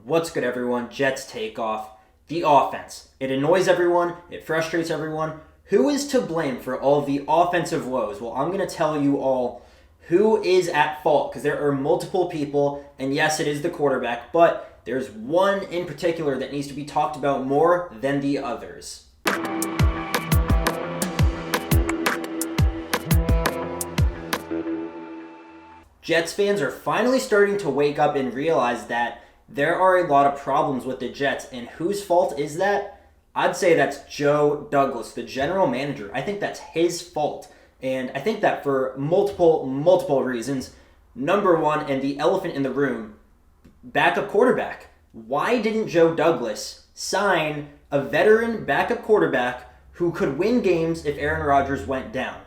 What's good, everyone? Jets take off. The offense. It annoys everyone. It frustrates everyone. Who is to blame for all the offensive woes? Well, I'm going to tell you all who is at fault because there are multiple people, and yes, it is the quarterback, but there's one in particular that needs to be talked about more than the others. Jets fans are finally starting to wake up and realize that there are a lot of problems with the Jets, and whose fault is that? I'd say that's Joe Douglas, the general manager. I think that's his fault, and I think that for multiple reasons. Number one, and the elephant in the room, backup quarterback. Why didn't Joe Douglas sign a veteran backup quarterback who could win games if Aaron Rodgers went down?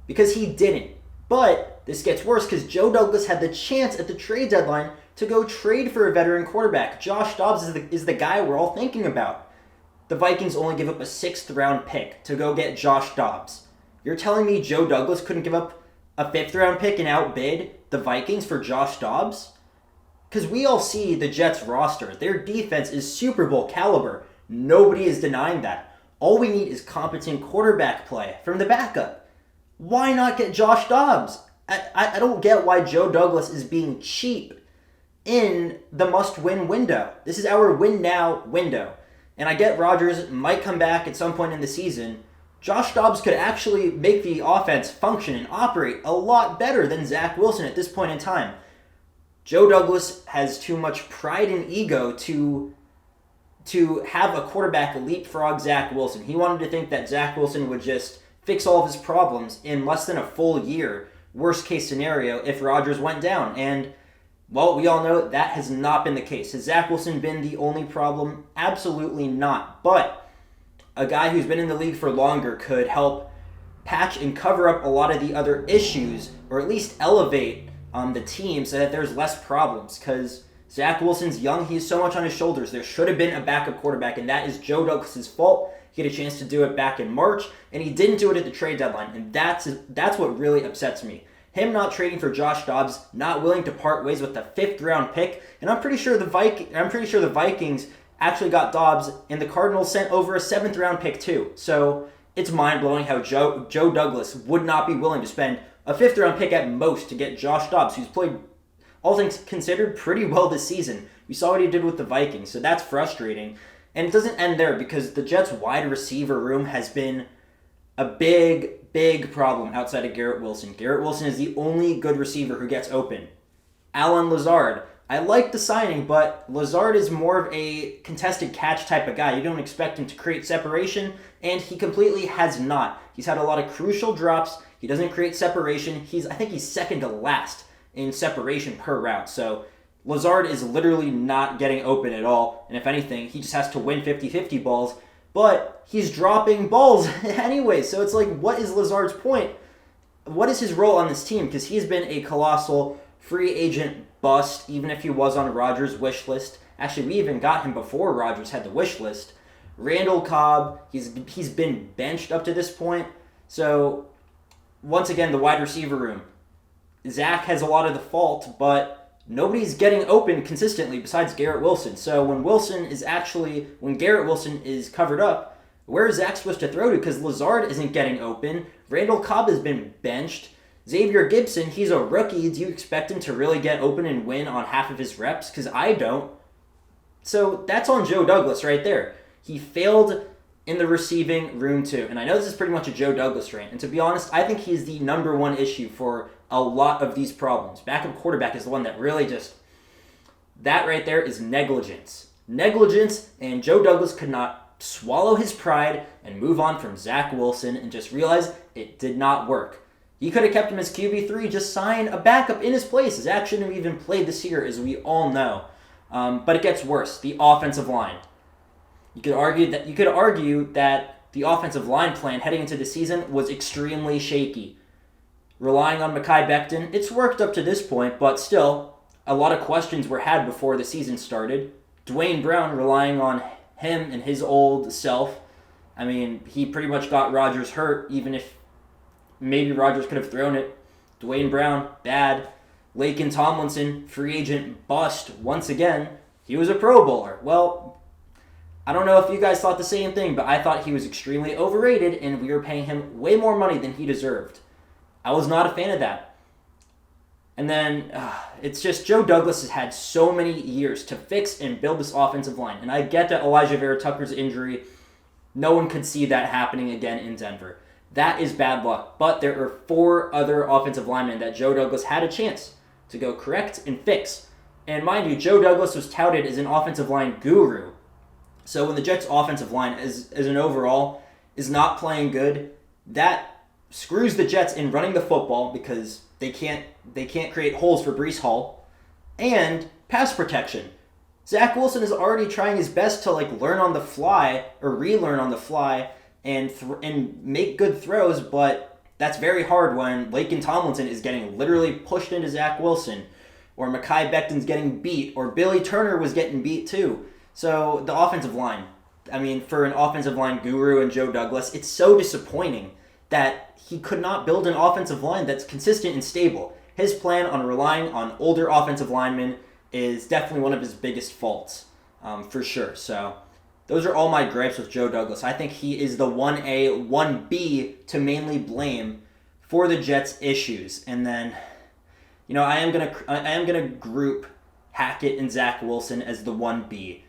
Because he didn't. But this gets worse because Joe Douglas had the chance at the trade deadline to go trade for a veteran quarterback. Josh Dobbs is the guy we're all thinking about. The Vikings only give up a 6th round pick to go get Josh Dobbs. You're telling me Joe Douglas couldn't give up a 5th round pick and outbid the Vikings for Josh Dobbs? Because we all see the Jets roster. Their defense is Super Bowl caliber. Nobody is denying that. All we need is competent quarterback play from the backup. Why not get Josh Dobbs? I don't get why Joe Douglas is being cheap in the must-win window. This is our win-now window. And I get Rodgers might come back at some point in the season. Josh Dobbs could actually make the offense function and operate a lot better than Zach Wilson at this point in time. Joe Douglas has too much pride and ego to have a quarterback leapfrog Zach Wilson. He wanted to think that Zach Wilson would just fix all of his problems in less than a full year, worst case scenario, if Rodgers went down. And, well, we all know that has not been the case. Has Zach Wilson been the only problem? Absolutely not. But a guy who's been in the league for longer could help patch and cover up a lot of the other issues, or at least elevate the team so that there's less problems. Because Zach Wilson's young, he has so much on his shoulders. There should have been a backup quarterback, and that is Joe Douglas' fault. He had a chance to do it back in March, and he didn't do it at the trade deadline, and that's what really upsets me. Him not trading for Josh Dobbs, not willing to part ways with the 5th round pick, and I'm pretty sure the Vikings actually got Dobbs, and the Cardinals sent over a 7th round pick too. So it's mind blowing how Joe Douglas would not be willing to spend a 5th round pick at most to get Josh Dobbs, who's played, all things considered, pretty well this season. We saw what he did with the Vikings, so that's frustrating. And it doesn't end there because the Jets' wide receiver room has been a big problem outside of Garrett Wilson. Garrett Wilson is the only good receiver who gets open. Allen Lazard. I like the signing, but Lazard is more of a contested catch type of guy. You don't expect him to create separation, and he completely has not. He's had a lot of crucial drops. He doesn't create separation. I think he's second to last in separation per route. So Lazard is literally not getting open at all, and if anything, he just has to win 50-50 balls, but he's dropping balls anyway, so it's like, what is Lazard's point? What is his role on this team? Because he's been a colossal free agent bust, even if he was on Rodgers' wish list. Actually, we even got him before Rodgers had the wish list. Randall Cobb, he's been benched up to this point, so once again, the wide receiver room. Zach has a lot of the fault, but nobody's getting open consistently besides Garrett Wilson. So when Garrett Wilson is covered up, where is Zach supposed to throw to? Because Lazard isn't getting open. Randall Cobb has been benched. Xavier Gibson, he's a rookie. Do you expect him to really get open and win on half of his reps? Because I don't. So that's on Joe Douglas right there. He failed in the receiving room too. And I know this is pretty much a Joe Douglas rant. And to be honest, I think he's the number one issue for a lot of these problems. Backup quarterback is the one that really that right there is negligence. Negligence, and Joe Douglas could not swallow his pride and move on from Zach Wilson and just realize it did not work. He could have kept him as QB3, just sign a backup in his place. Zach shouldn't have even played this year, as we all know. But it gets worse. The offensive line. You could argue that the offensive line plan heading into the season was extremely shaky. Relying on Mekhi Becton, it's worked up to this point, but still, a lot of questions were had before the season started. Dwayne Brown relying on him and his old self. I mean, he pretty much got Rodgers hurt, even if maybe Rodgers could have thrown it. Dwayne Brown, bad. Laken Tomlinson, free agent bust once again. he was a Pro Bowler. Well, I don't know if you guys thought the same thing, but I thought he was extremely overrated and we were paying him way more money than he deserved. I was not a fan of that. And then it's just Joe Douglas has had so many years to fix and build this offensive line. And I get that Elijah Vera Tucker's injury, no one could see that happening again in Denver. That is bad luck. But there are 4 other offensive linemen that Joe Douglas had a chance to go correct and fix. And mind you, Joe Douglas was touted as an offensive line guru. So when the Jets' offensive line as an overall is not playing good, that screws the Jets in running the football because they can't create holes for Breece Hall, and pass protection. Zach Wilson is already trying his best to learn on the fly or relearn on the fly and make good throws, but that's very hard when Laken Tomlinson is getting literally pushed into Zach Wilson, or Mekhi Becton's getting beat, or Billy Turner was getting beat too. So the offensive line, for an offensive line guru and Joe Douglas, it's so disappointing that he could not build an offensive line that's consistent and stable. His plan on relying on older offensive linemen is definitely one of his biggest faults, for sure. So those are all my gripes with Joe Douglas. I think he is the 1A, 1B to mainly blame for the Jets' issues. And then, I am gonna group Hackett and Zach Wilson as the 1B.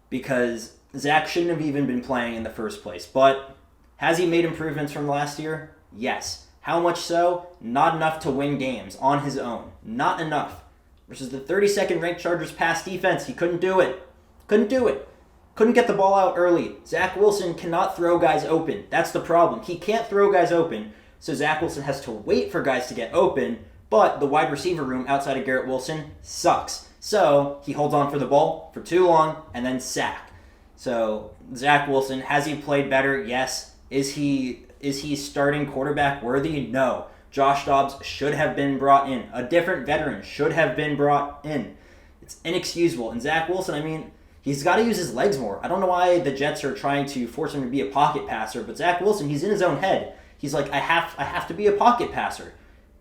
Because Zach shouldn't have even been playing in the first place. But has he made improvements from last year? Yes. How much so? Not enough to win games on his own. Not enough. Versus the 32nd ranked Chargers pass defense, he couldn't do it. Couldn't get the ball out early. Zach Wilson cannot throw guys open. That's the problem. He can't throw guys open, so Zach Wilson has to wait for guys to get open, but the wide receiver room outside of Garrett Wilson sucks. So he holds on for the ball for too long and then sack. So Zach Wilson, has he played better? Yes. Is he starting quarterback worthy? No. Josh Dobbs should have been brought in. A different veteran should have been brought in. It's inexcusable. And Zach Wilson, he's got to use his legs more. I don't know why the Jets are trying to force him to be a pocket passer, but Zach Wilson, he's in his own head. He's like, I have to be a pocket passer.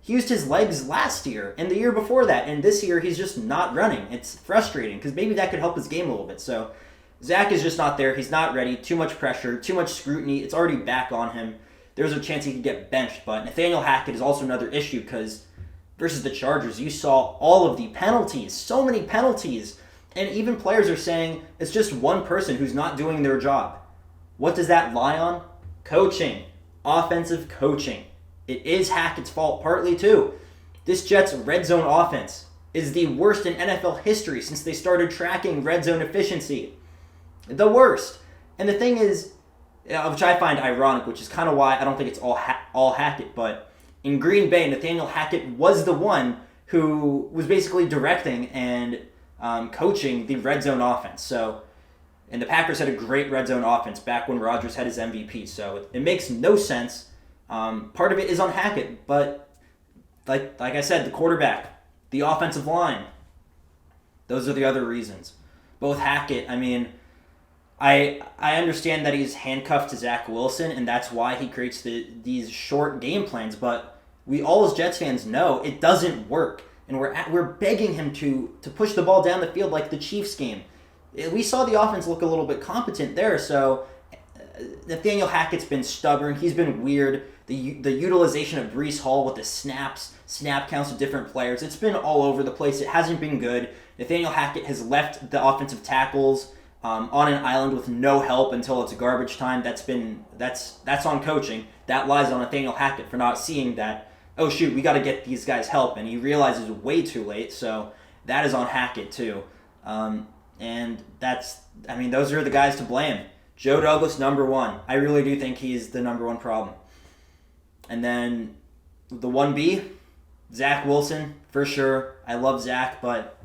He used his legs last year and the year before that, and this year he's just not running. It's frustrating because maybe that could help his game a little bit. So Zach is just not there. He's not ready. Too much pressure, too much scrutiny. It's already back on him. There's a chance he could get benched, but Nathaniel Hackett is also another issue because versus the Chargers, you saw all of the penalties, so many penalties, and even players are saying it's just one person who's not doing their job. What does that lie on? Coaching. Offensive coaching. It is Hackett's fault partly too. This Jets red zone offense is the worst in NFL history since they started tracking red zone efficiency. The worst. And the thing is, which I find ironic, which is kind of why I don't think it's all Hackett, but in Green Bay, Nathaniel Hackett was the one who was basically directing and coaching the red zone offense. So, and the Packers had a great red zone offense back when Rodgers had his MVP. So it makes no sense. Part of it is on Hackett, but like I said, the quarterback, the offensive line, those are the other reasons. Both Hackett, I understand that he's handcuffed to Zach Wilson, and that's why he creates these short game plans, but we all as Jets fans know it doesn't work, and we're begging him to push the ball down the field like the Chiefs game. We saw the offense look a little bit competent there, so Nathaniel Hackett's been stubborn. He's been weird. The utilization of Breece Hall with the snap counts of different players, it's been all over the place. It hasn't been good. Nathaniel Hackett has left the offensive tackles on an island with no help until it's garbage time. That's on coaching. That lies on Nathaniel Hackett for not seeing that, oh shoot, we got to get these guys help, and he realizes way too late. So that is on Hackett too. And those are the guys to blame. Joe Douglas, number one. I really do think he's the number one problem. And then the 1B, Zach Wilson, for sure. I love Zach, but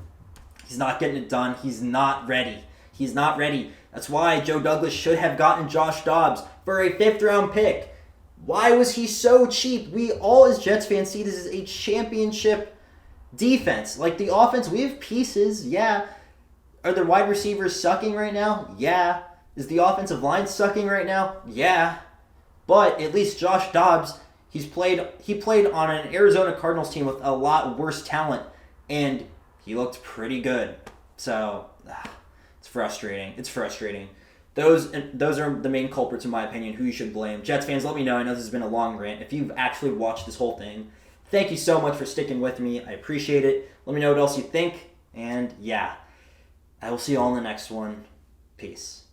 he's not getting it done. He's not ready. That's why Joe Douglas should have gotten Josh Dobbs for a 5th-round pick. Why was he so cheap? We all as Jets fans see this as a championship defense. Like the offense, we have pieces, yeah. Are the wide receivers sucking right now? Yeah. Is the offensive line sucking right now? Yeah. But at least Josh Dobbs, he played on an Arizona Cardinals team with a lot worse talent, and he looked pretty good. So frustrating. It's frustrating. Those are the main culprits, in my opinion, who you should blame. Jets fans, let me know. I know this has been a long rant. If you've actually watched this whole thing, thank you so much for sticking with me. I appreciate it. Let me know what else you think. And yeah, I will see you all in the next one. Peace.